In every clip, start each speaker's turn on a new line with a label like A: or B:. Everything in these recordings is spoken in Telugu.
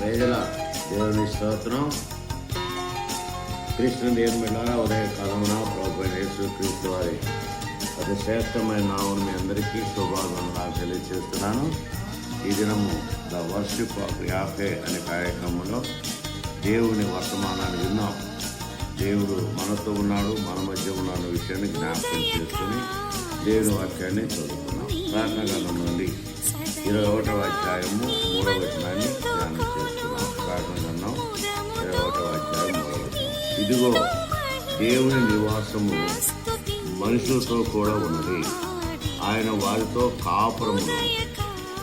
A: ప్రజల దేవుని స్తోత్రం. కృష్ణ దేవుని ఉదయ కాలమున ప్రభువైన యేసుక్రీస్తు వారి అతి శ్రేష్టమైన నామమున మీ అందరికీ శుభాకాంక్షలు తెలియజేస్తున్నాను. ఈ దినము ద వర్షిప్ ఆఫ్ యాఫే అనే కార్యక్రమంలో దేవుని వర్తమానాన్ని విన్నాం. దేవుడు మనతో ఉన్నాడు, మన మధ్య ఉన్నాడు విషయాన్ని జ్ఞాపకం చేసుకుని దేవుని వాక్యాన్ని చదువుకున్నాం. ప్రార్థన గ్రంథం నుండి 21వ అధ్యాయము 3వ వచనాన్ని ధ్యానం చేస్తున్నాం. ప్రార్థన గ్రంథం 21వ అధ్యాయం 3వ వచనం. ఇదిగో దేవుని నివాసము మనుషులతో కూడా ఉన్నది, ఆయన వారితో కాపురమును,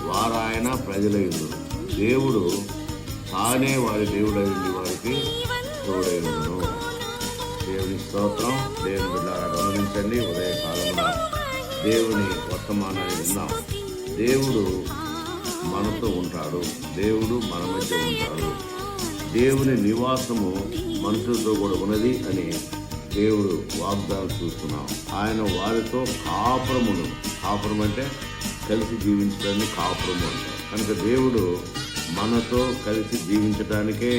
A: వారాయన ప్రజలైండు. దేవుడు తానే వారి దేవుడైంది, వారికి తోడైండును. దేవుని స్తోత్రం. దేవుని బిడ్డలారా గమనించండి, ఉదయకాలమున దేవుని వర్తమానాన్ని విన్నాం. దేవుడు మనతో ఉంటాడు, దేవుడు మన మధ్య ఉంటాడు, దేవుని నివాసము మనుషులతో కూడా ఉన్నది అని దేవుడు వాగ్దానం చూస్తున్నాం. ఆయన వారితో కాపురమును, కాపురం అంటే కలిసి జీవించడాన్ని కాపురము అంటారు. కనుక దేవుడు మనతో కలిసి జీవించడానికే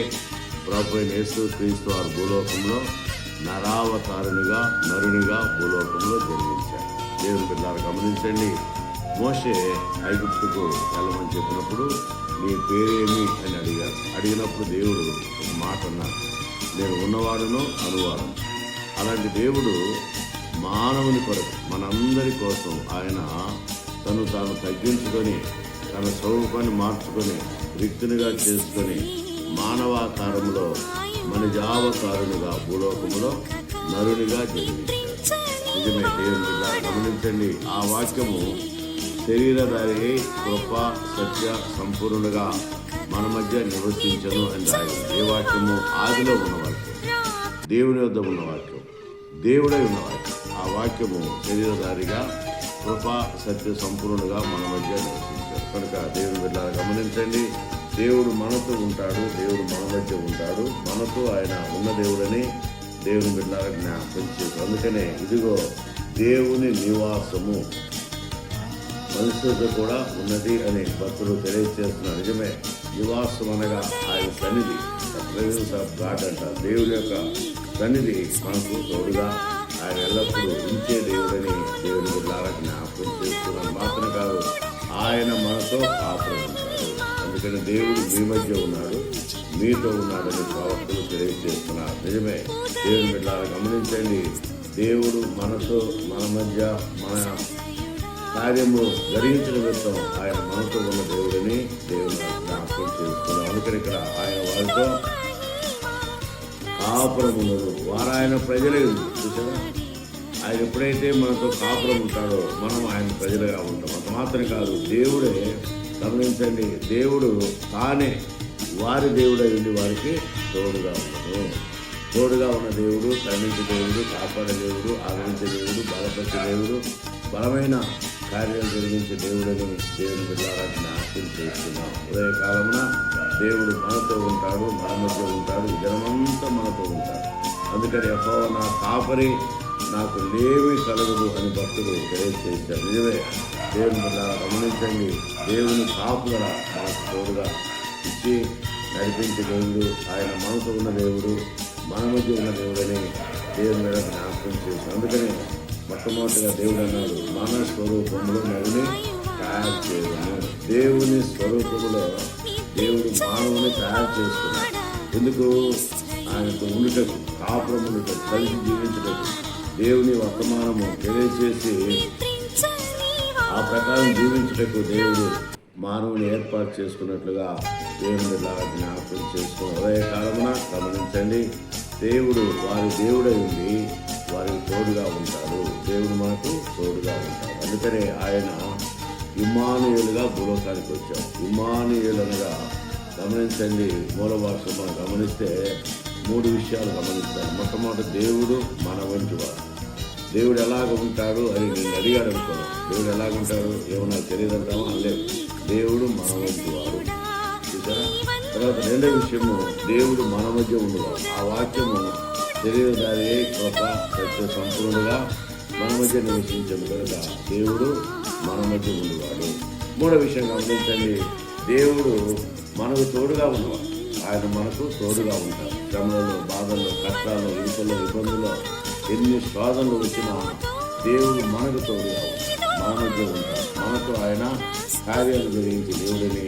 A: ప్రభువైన యేసుక్రీస్తు వారు భూలోకంలో నరావతారునిగా, నరునిగా భూలోకంలో జన్మించారు. దేవుని బిడ్డలారా గమనించండి, మోషే ఐగుప్తుకు వెళ్ళమని చెప్పినప్పుడు నీ పేరేమి అని అడిగారు. అడిగినప్పుడు దేవుడు ఒక మాట అన్నారు, నేను ఉన్నవాడును అనువాడును. అలాంటి దేవుడు మానవుని కొరకు, మనందరి కోసం ఆయన తను తాను తగ్గించుకొని తన స్వరూపాన్ని మార్చుకొని రిక్తునిగా చేసుకొని మానవాకారంలో మనిజావతారునిగా భూలోకములో నరునిగా జన్మించారు. నిజమే. దేవుని బిడ్డ గమనించండి, ఆ వాక్యము శరీరధారి కృప సత్య సంపూర్ణుడుగా మన మధ్య నివసించను అని రాయాలి. ఏ వాక్యము? ఆదిలో ఉన్న వాక్యం, దేవుని వద్ద ఉన్న వాక్యం, దేవుడై ఉన్న వాక్యం. ఆ వాక్యము శరీరధారిగా కృప సత్య సంపూర్ణుడుగా మన మధ్య నివసించారు. కనుక దేవుని బిడ్డ గమనించండి, దేవుడు మనతో ఉంటాడు, దేవుడు మన మధ్య ఉంటాడు. మనతో ఆయన ఉన్న దేవుడని దేవుని బిడ్డలారా జ్ఞాపకం చేశారు. అందుకనే ఇదిగో దేవుని నివాసము మనుషులతో కూడా ఉన్నది అని భక్తులు తెలియజేస్తున్నారు. నిజమే. నివాసం అనగా ఆయన సన్నిధి, ప్రెజెన్స్ ఆఫ్ గాడ్ అంటారు. దేవుని యొక్క సన్నిధి మనకు తోడుగా ఆయన ఎల్లప్పుడూ ఉంచే దేవుడని దేవుని బిడ్డలారా జ్ఞాపకం చేస్తున్నారు. మాత్రం కాదు, ఆయన మనతో కాపురం ఉంటాడు. అందుకని దేవుడు మీ మధ్య ఉన్నాడు, మీతో ఉన్నాడని ప్రవక్తలు తెలియజేస్తున్నారు. నిజమే. దేవుని బిడ్డలారా గమనించండి, దేవుడు మనతో, మన మధ్య, మన కార్యము జరిగించిన విధం ఆయన మనతో ఉన్న దేవుడిని దేవుని జ్ఞాపకం చేస్తున్నాం. అందుకని ఇక్కడ ఆయన వారితో కాపురమున్నారు, వారాయన ప్రజలే. చూసారా, ఆయన ఎప్పుడైతే మనతో కాపురం ఉంటాడో మనం ఆయన ప్రజలుగా ఉంటాం. అంత మాత్రం కాదు, దేవుడే గమనించండి, దేవుడు తానే వారి దేవుడై ఉండి వారికి తోడుగా ఉన్నాడు. తోడుగా ఉన్న దేవుడు, కరుణించే దేవుడు, కాపాడే దేవుడు, ఆదరించే దేవుడు, బలపరిచే దేవుడు, బలమైన కార్యాలు జరిగించే దేవుడని దేవుని బిడ్డలారా జ్ఞాపకం చేస్తున్నాం. ఉదయకాలమున దేవుడు మనతో ఉంటాడు, మన మధ్య ఉంటాడు, జనమంతా మనతో ఉంటాడు. అందుకని యెహోవా నా కాపరి, నాకు లేమి కలగదు అని భక్తులు తెలియజేశారు. నిజమే. దేవుని బిడ్డలారా గమనించండి, దేవుని కాపుదల మనకు తోడుగా ఇచ్చి నడిపించే దేవుడు, ఆయన మనతో ఉన్న దేవుడు, మన మధ్య ఉన్న దేవుడని దేవుని మీద జ్ఞాపకం చేశారు. అందుకని మొట్టమొదటిగా దేవుడు అన్నాడు, మన స్వరూపంలో నరుని తయారు చేయను. దేవుని స్వరూపంలో దేవుడు మానవుని తయారు చేసుకున్నాడు. ఎందుకు? ఆయనతో ఉండుటకు, కాపురం ఉండుటకు, కలిసి జీవించుటకు, దేవుని వర్తమానము తెలియజేసి ఆ ప్రకారం జీవించుటకు దేవుడు మానవుని ఏర్పాటు చేసుకున్నట్లుగా దేవుని జ్ఞాపకం చేసుకున్న ఉదయకాలమున గమనించండి, దేవుడు వారి దేవుడై ఉండి వారికి తోడుగా ఉంటాడు. దేవుడు మనకు తోడుగా ఉంటాడు. అందుకనే ఆయన ఇమ్మానుయేలుగా భూలోకానికి వచ్చాడు. ఇమ్మానుయేలు అనగా గమనించండి, మూల భాష మనం గమనిస్తే 3 విషయాలు గమనిస్తాను. మొట్టమొదటి, దేవుడు మన వంటి వాడు. దేవుడు ఎలాగ ఉంటాడు అని నేను అడిగాడు అనుకో, దేవుడు ఎలాగుంటాడు ఏమన్నా తెలియదంటామో అనలేదు. దేవుడు మన వంటి వాడు. చూసారా? తర్వాత రెండో విషయము, దేవుడు మన మధ్య ఉండేవాడు. ఆ వాక్యము శరీరధారి కృప సత్య సంపూర్ణుడుగా మన మధ్య నివసించదు కనుక దేవుడు మన మధ్య ఉండేవాడు. మూడో విషయం గమనించండి, దేవుడు మనకు తోడుగా ఉన్నవాడు. ఆయన మనకు తోడుగా ఉంటారు. శ్రమలలో, బాధల్లో, కష్టాల్లో, ఇరుకల్లో, ఇబ్బందుల్లో ఎన్ని శోధనలు వచ్చినా దేవుడు మనకు తోడుగా ఉంటాడు, మన మధ్య ఉంటాడు. మనకు ఆయన కార్యాలు జరిగించి దేవుడిని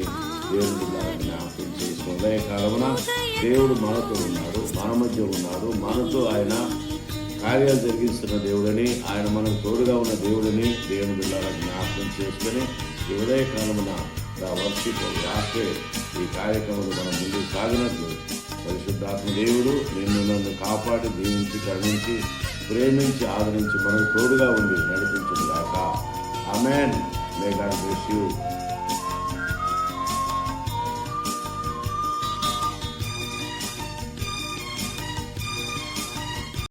A: జ్ఞాపకం చేసుకుని ఉదయకాలమున దేవుడు మనతో ఉన్నాడు, మన మధ్య ఉన్నాడు. మనతో ఆయన కార్యాలు జరిగిస్తున్న దేవుడని, ఆయన మనకు తోడుగా ఉన్న దేవుడిని దేవుని బిడ్డలను జ్ఞాపకం చేసుకుని ఈ ఉదయకాలమున వర్షిప్ యాపే ఈ కార్యక్రమంలో మనం ముందుకు సాగినట్లు పరిశుద్ధాత్మ దేవుడు నన్ను కాపాడి, దీవించి, కరుణించి, ప్రేమించి, ఆదరించి మనకు తోడుగా ఉండి నడిపించును గాక. Amen. May God bless you.